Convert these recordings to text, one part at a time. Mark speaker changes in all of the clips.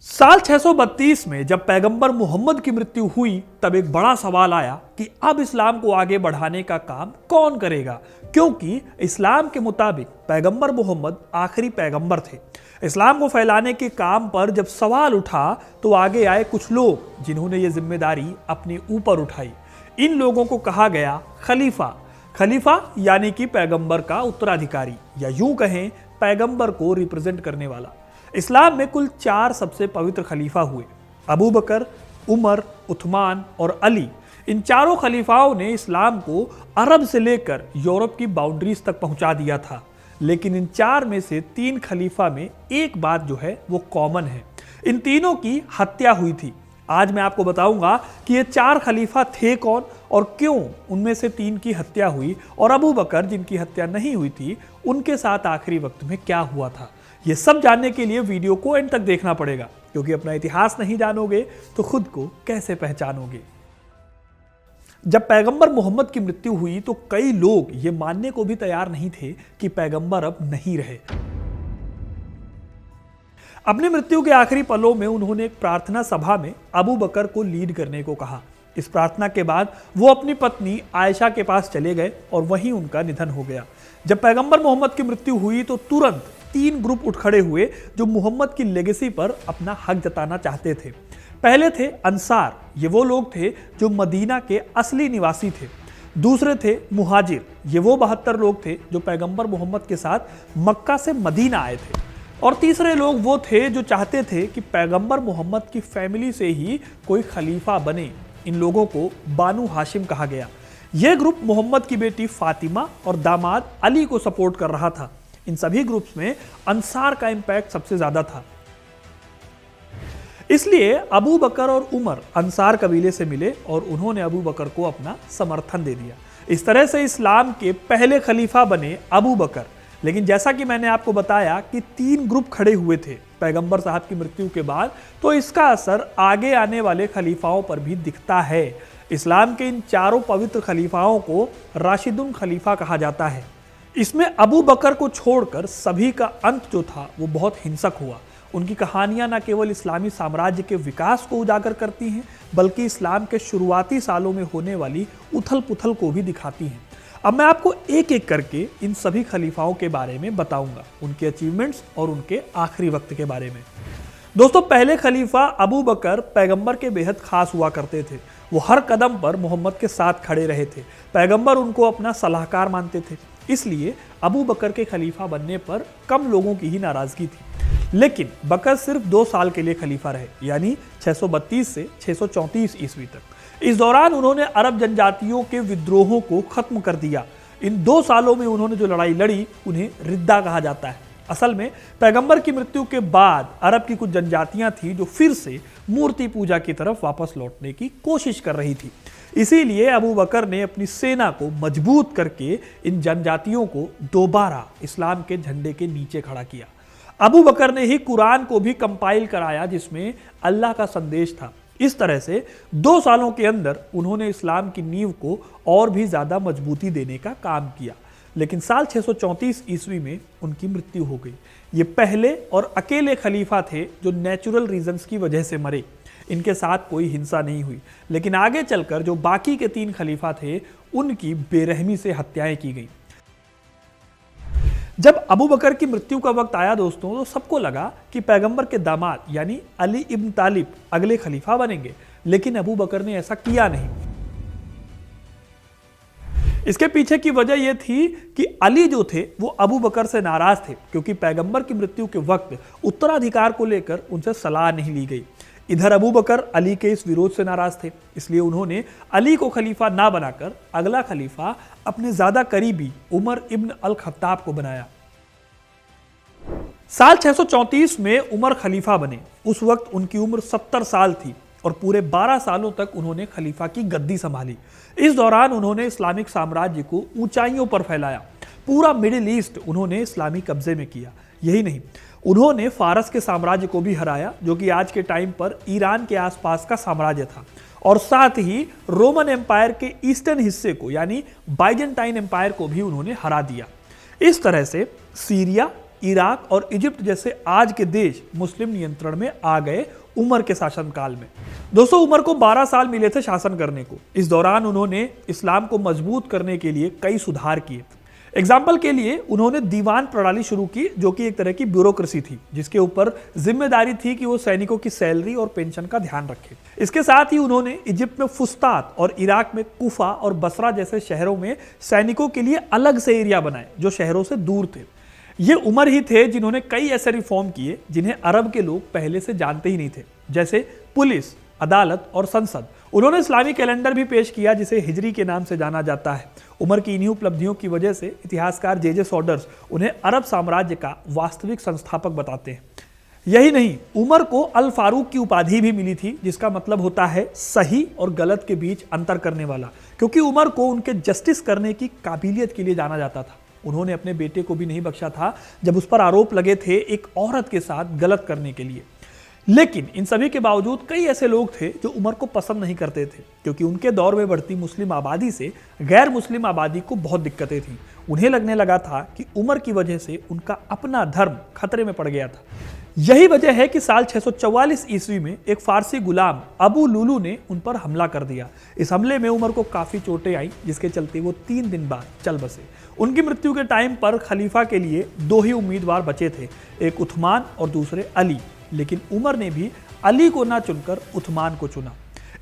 Speaker 1: साल 632 में जब पैगंबर मोहम्मद की मृत्यु हुई तब एक बड़ा सवाल आया कि अब इस्लाम को आगे बढ़ाने का काम कौन करेगा, क्योंकि इस्लाम के मुताबिक पैगंबर मोहम्मद आखिरी पैगंबर थे। इस्लाम को फैलाने के काम पर जब सवाल उठा तो आगे आए कुछ लोग जिन्होंने ये जिम्मेदारी अपने ऊपर उठाई। इन लोगों को कहा गया खलीफा। खलीफा यानी कि पैगंबर का उत्तराधिकारी, या यूं कहें पैगंबर को रिप्रेजेंट करने वाला। इस्लाम में कुल 4 सबसे पवित्र खलीफा हुए, अबू बकर, उमर, उस्मान और अली। इन चारों खलीफाओं ने इस्लाम को अरब से लेकर यूरोप की बाउंड्रीज तक पहुंचा दिया था। लेकिन इन 4 में से 3 खलीफा में एक बात जो है वो कॉमन है, इन तीनों की हत्या हुई थी। आज मैं आपको बताऊंगा कि ये 4 खलीफा थे कौन और क्यों उनमें से 3 की हत्या हुई, और अबू बकर जिनकी हत्या नहीं हुई थी उनके साथ आखिरी वक्त में क्या हुआ था। ये सब जानने के लिए वीडियो को एंड तक देखना पड़ेगा, क्योंकि अपना इतिहास नहीं जानोगे तो खुद को कैसे पहचानोगे। जब पैगंबर मोहम्मद की मृत्यु हुई तो कई लोग ये मानने को भी तैयार नहीं थे कि पैगंबर अब नहीं रहे। अपनी मृत्यु के आखिरी पलों में उन्होंने एक प्रार्थना सभा में अबू बकर को लीड करने को कहा। इस प्रार्थना के बाद वो अपनी पत्नी आयशा के पास चले गए और वहीं उनका निधन हो गया। जब पैगंबर मोहम्मद की मृत्यु हुई तो तुरंत 3 ग्रुप उठ खड़े हुए जो मोहम्मद की लेगेसी पर अपना हक जताना चाहते थे। पहले थे अंसार, ये वो लोग थे जो मदीना के असली निवासी थे। दूसरे थे मुहाजिर, ये वो 72 लोग थे जो पैगंबर मोहम्मद के साथ मक्का से मदीना आए थे। और तीसरे लोग वो थे जो चाहते थे कि पैगंबर मोहम्मद की फैमिली से ही कोई खलीफा बने। इन लोगों को बानू हाशिम कहा गया। यह ग्रुप मोहम्मद की बेटी फातिमा और दामाद अली को सपोर्ट कर रहा था। इन सभी ग्रुप्स में अंसार का इंपैक्ट सबसे ज्यादा था। इसलिए अबू बकर और उमर अंसार कबीले से मिले और उन्होंने अबू बकर को अपना समर्थन दे दिया। इस तरह से इस्लाम के पहले खलीफा बने अबू बकर। लेकिन जैसा कि मैंने आपको बताया कि 3 ग्रुप खड़े हुए थे पैगंबर साहब की मृत्यु के बाद, तो इसका असर आगे आने वाले खलीफाओं पर भी दिखता है। इस्लाम के इन 4 पवित्र खलीफाओं को राशिदुन खलीफा कहा जाता है। इसमें अबू बकर को छोड़कर सभी का अंत जो था वो बहुत हिंसक हुआ। उनकी कहानियां न केवल इस्लामी साम्राज्य के विकास को उजागर करती हैं, बल्कि इस्लाम के शुरुआती सालों में होने वाली उथल पुथल को भी दिखाती हैं। अब मैं आपको एक एक करके इन सभी खलीफाओं के बारे में बताऊंगा, उनके अचीवमेंट्स और उनके आखिरी वक्त के बारे में। दोस्तों, पहले खलीफा अबू बकर पैगंबर के बेहद खास हुआ करते थे। वो हर कदम पर मोहम्मद के साथ खड़े रहे थे। पैगंबर उनको अपना सलाहकार मानते थे। इसलिए अबू बकर के खलीफा बनने पर कम लोगों की ही नाराजगी थी। लेकिन बकर सिर्फ 2 साल के लिए खलीफा रहे, यानी 632 से 634 ईस्वी तक। इस दौरान उन्होंने अरब जनजातियों के विद्रोहों को खत्म कर दिया। इन 2 सालों में उन्होंने जो लड़ाई लड़ी उन्हें रिद्दा कहा जाता है। असल में पैगंबर की मृत्यु के बाद अरब की कुछ जनजातियां थी जो फिर से मूर्ति पूजा की तरफ वापस लौटने की कोशिश कर रही थी। इसीलिए अबू बकर ने अपनी सेना को मजबूत करके इन जनजातियों को दोबारा इस्लाम के झंडे के नीचे खड़ा किया। अबू बकर ने ही कुरान को भी कंपाइल कराया, जिसमें अल्लाह का संदेश था। इस तरह से 2 सालों के अंदर उन्होंने इस्लाम की नींव को और भी ज्यादा मजबूती देने का काम किया। लेकिन साल 634 ईस्वी में उनकी मृत्यु हो गई। ये पहले और अकेले खलीफा थे जो नेचुरल रीजंस की वजह से मरे। इनके साथ कोई हिंसा नहीं हुई। लेकिन आगे चलकर जो बाकी के 3 खलीफा थे उनकी बेरहमी से हत्याएं की गई। जब अबू बकर की मृत्यु का वक्त आया दोस्तों, तो सबको लगा कि पैगंबर के दामाद यानी अली इब्न तालिब अगले खलीफा बनेंगे। लेकिन अबू बकर ने ऐसा किया नहीं। इसके पीछे की वजह यह थी कि अली जो थे वो अबू बकर से नाराज थे, क्योंकि पैगंबर की मृत्यु के वक्त उत्तराधिकार को लेकर उनसे सलाह नहीं ली गई। इधर अबू बकर अली के इस विरोध से नाराज थे। इसलिए उन्होंने अली को खलीफा ना बनाकर अगला खलीफा अपने ज्यादा करीबी उमर इब्न अल खत्ताब को बनाया। साल 634 में उमर खलीफा बने। उस वक्त उनकी उम्र 70 साल थी और पूरे 12 सालों तक उन्होंने खलीफा की गद्दी संभाली। इस दौरान उन्होंने इस्लामिक साम्राज्य को ऊंचाइयों पर फैलाया। पूरा मिडिल ईस्ट उन्होंने इस्लामी कब्जे में किया। यही नहीं, उन्होंने फारस के साम्राज्य को भी हराया, जो कि आज के टाइम पर ईरान के आसपास का साम्राज्य था। और साथ ही रोमन एम्पायर के ईस्टर्न हिस्से को यानी बाइजेंटाइन एम्पायर को भी उन्होंने हरा दिया। इस तरह से सीरिया, इराक और इजिप्ट जैसे आज के देश मुस्लिम नियंत्रण में आ गए उमर के शासनकाल में। दोस्तों, उमर को 12 साल मिले थे शासन करने को। इस दौरान उन्होंने इस्लाम को मजबूत करने के लिए कई सुधार किए। एग्जाम्पल के लिए उन्होंने दीवान प्रणाली शुरू की, जो कि एक तरह की ब्यूरोक्रेसी थी, जिसके ऊपर जिम्मेदारी थी कि वो सैनिकों की सैलरी और पेंशन का ध्यान रखे। इसके साथ ही उन्होंने इजिप्ट में फुस्तात और इराक में कुफा और बसरा जैसे शहरों में सैनिकों के लिए अलग से एरिया बनाए, जो शहरों से दूर थे। ये उमर ही थे जिन्होंने कई ऐसे रिफॉर्म किए जिन्हें अरब के लोग पहले से जानते ही नहीं थे, जैसे पुलिस, अदालत और संसद। उन्होंने इस्लामी कैलेंडर भी पेश किया, जिसे हिजरी के नाम से जाना जाता है। उमर की इन्हीं उपलब्धियों की वजह से इतिहासकार जे सॉडर्स उन्हें अरब साम्राज्य का वास्तविक संस्थापक बताते हैं। यही नहीं, उमर को अल फारूक की उपाधि भी मिली थी, जिसका मतलब होता है सही और गलत के बीच अंतर करने वाला, क्योंकि उमर को उनके जस्टिस करने की काबिलियत के लिए जाना जाता था। उन्होंने अपने बेटे को भी नहीं बख्शा था जब उस पर आरोप लगे थे एक औरत के साथ गलत करने के लिए। लेकिन इन सभी के बावजूद कई ऐसे लोग थे जो उमर को पसंद नहीं करते थे, क्योंकि उनके दौर में बढ़ती मुस्लिम आबादी से गैर मुस्लिम आबादी को बहुत दिक्कतें थीं। उन्हें लगने लगा था कि उमर की वजह से उनका अपना धर्म खतरे में पड़ गया था। यही वजह है कि साल 644 ईस्वी में एक फारसी गुलाम अबू लुलू ने उन पर हमला कर दिया। इस हमले में उमर को काफी चोटें आई, जिसके चलते वो 3 दिन बाद चल बसे। उनकी मृत्यु के टाइम पर खलीफा के लिए 2 ही उम्मीदवार बचे थे, एक उस्मान और दूसरे अली। लेकिन उमर ने भी अली को ना चुनकर उस्मान को चुना।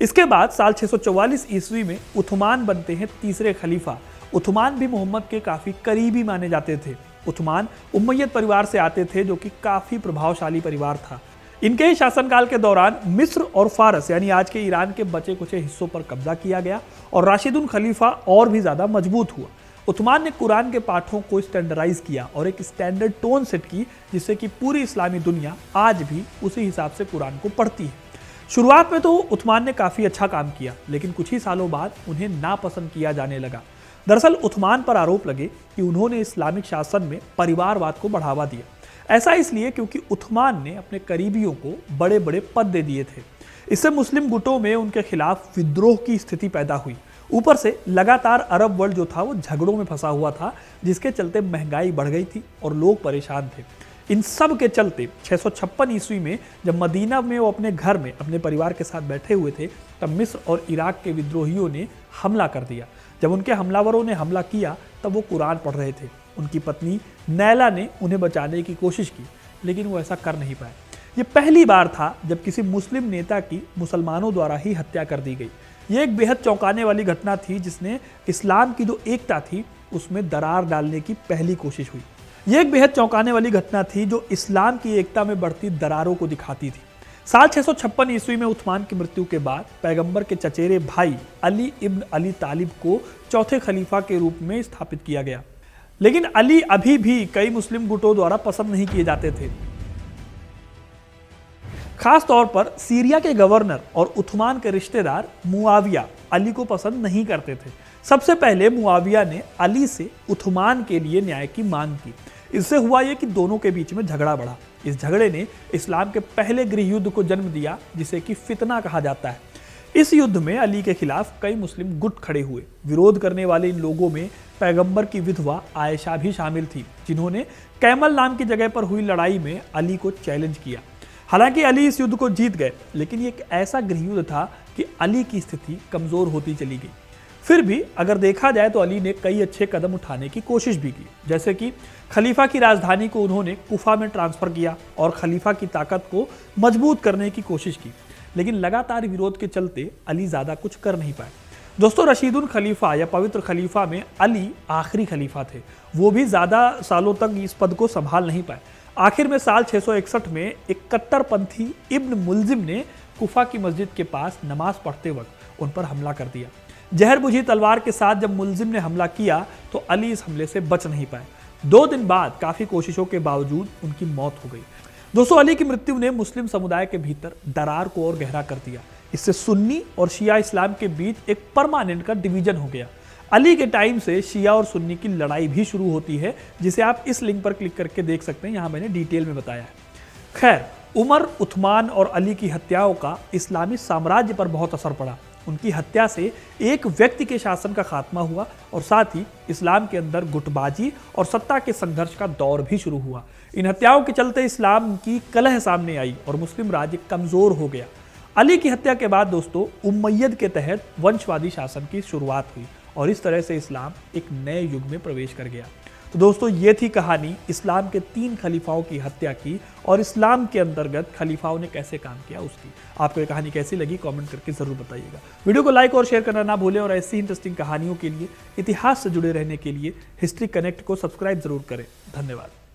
Speaker 1: इसके बाद साल 644 ईस्वी में उस्मान बनते हैं तीसरे खलीफा। उस्मान भी मोहम्मद के काफी करीबी माने जाते थे। उस्मान उमय्यद परिवार से आते थे, जो कि काफी प्रभावशाली परिवार था। इनके ही शासनकाल के दौरान मिस्र और फारस यानी आज के ईरान के बचे कुचे हिस्सों पर कब्जा किया गया और राशिदुन खलीफा और भी ज्यादा मजबूत हुआ। उस्मान ने कुरान के पाठों को स्टैंडर्डाइज किया और एक स्टैंडर्ड टोन सेट की, जिससे कि पूरी इस्लामी दुनिया आज भी उसी हिसाब से कुरान को पढ़ती है। शुरुआत में तो उस्मान ने काफी अच्छा काम किया, लेकिन कुछ ही सालों बाद उन्हें नापसंद किया जाने लगा। दरअसल उस्मान पर आरोप लगे कि उन्होंने इस्लामिक शासन में परिवारवाद को बढ़ावा दिया। ऐसा इसलिए क्योंकि उस्मान ने अपने करीबियों को बड़े बड़े पद दे दिए थे। इससे मुस्लिम गुटों में उनके खिलाफ विद्रोह की स्थिति पैदा हुई। ऊपर से लगातार अरब वर्ल्ड जो था वो झगड़ों में फंसा हुआ था, जिसके चलते महंगाई बढ़ गई थी और लोग परेशान थे। इन सब के चलते 656 ईस्वी में जब मदीना में वो अपने घर में अपने परिवार के साथ बैठे हुए थे, तब मिस्र और इराक के विद्रोहियों ने हमला कर दिया। जब उनके हमलावरों ने हमला किया तब वो कुरान पढ़ रहे थे। उनकी पत्नी नैला ने उन्हें बचाने की कोशिश की, लेकिन वो ऐसा कर नहीं पाए। ये पहली बार था जब किसी मुस्लिम नेता की मुसलमानों द्वारा ही हत्या कर दी गई। ये एक बेहद चौंकाने वाली घटना थी, जिसने इस्लाम की जो एकता थी उसमें दरार डालने की पहली कोशिश हुई। ये एक बेहद चौंकाने वाली घटना थी जो इस्लाम की एकता में बढ़ती दरारों को दिखाती थी। साल 656 ईस्वी में उस्मान की मृत्यु के बाद पैगंबर के चचेरे भाई अली इब्न अली तालिब को चौथे खलीफा के रूप में स्थापित किया गया। लेकिन अली अभी भी कई मुस्लिम गुटों द्वारा पसंद नहीं किए जाते थे। खास तौर पर सीरिया के गवर्नर और उस्मान के रिश्तेदार मुआविया अली को पसंद नहीं करते थे। सबसे पहले मुआविया ने अली से उस्मान के लिए न्याय की मांग की। इससे हुआ यह कि दोनों के बीच में झगड़ा बढ़ा। इस झगड़े ने इस्लाम के पहले गृह युद्ध को जन्म दिया, जिसे कि फितना कहा जाता है। इस युद्ध में अली के खिलाफ कई मुस्लिम गुट खड़े हुए। विरोध करने वाले इन लोगों में पैगंबर की विधवा आयशा भी शामिल थी, जिन्होंने कैमल नाम की जगह पर हुई लड़ाई में अली को चैलेंज किया। हालांकि अली इस युद्ध को जीत गए, लेकिन ये एक ऐसा गृह युद्ध था कि अली की स्थिति कमजोर होती चली गई। फिर भी अगर देखा जाए तो अली ने कई अच्छे कदम उठाने की कोशिश भी की, जैसे कि खलीफा की राजधानी को उन्होंने कुफा में ट्रांसफर किया और खलीफा की ताकत को मजबूत करने की कोशिश की। लेकिन लगातार विरोध के चलते अली ज्यादा कुछ कर नहीं पाए। दोस्तों, रशीदुन खलीफा या पवित्र खलीफा में अली आखिरी खलीफा थे। वो भी ज्यादा सालों तक इस पद को संभाल नहीं पाए। आखिर में साल 661 में एक कट्टरपंथी इब्न मुल्जिम ने कुफा की मस्जिद के पास नमाज पढ़ते वक्त उन पर हमला कर दिया। जहर बुझी तलवार के साथ जब मुल्जिम ने हमला किया तो अली इस हमले से बच नहीं पाए। 2 दिन बाद काफी कोशिशों के बावजूद उनकी मौत हो गई। दोस्तों, अली की मृत्यु ने मुस्लिम समुदाय के भीतर दरार को और गहरा कर दिया। इससे सुन्नी और शिया इस्लाम के बीच एक परमानेंट का डिवीजन हो गया। अली के टाइम से शिया और सुन्नी की लड़ाई भी शुरू होती है, जिसे आप इस लिंक पर क्लिक करके देख सकते हैं। यहां मैंने डिटेल में बताया है। खैर, उमर, उस्मान और अली की हत्याओं का इस्लामी साम्राज्य पर बहुत असर पड़ा। उनकी हत्या से एक व्यक्ति के शासन का खात्मा हुआ और साथ ही इस्लाम के अंदर गुटबाजी और सत्ता के संघर्ष का दौर भी शुरू हुआ। इन हत्याओं के चलते इस्लाम की कलह सामने आई और मुस्लिम राज्य कमजोर हो गया। अली की हत्या के बाद दोस्तों उम्मय्यद के तहत वंशवादी शासन की शुरुआत हुई और इस तरह से इस्लाम एक नए युग में प्रवेश कर गया। तो दोस्तों ये थी कहानी इस्लाम के 3 खलीफाओं की हत्या की और इस्लाम के अंतर्गत खलीफाओं ने कैसे काम किया उसकी। आपको ये कहानी कैसी लगी कमेंट करके जरूर बताइएगा। वीडियो को लाइक और शेयर करना ना भूलें और ऐसी इंटरेस्टिंग कहानियों के लिए, इतिहास से जुड़े रहने के लिए हिस्ट्री कनेक्ट को सब्सक्राइब जरूर करें। धन्यवाद।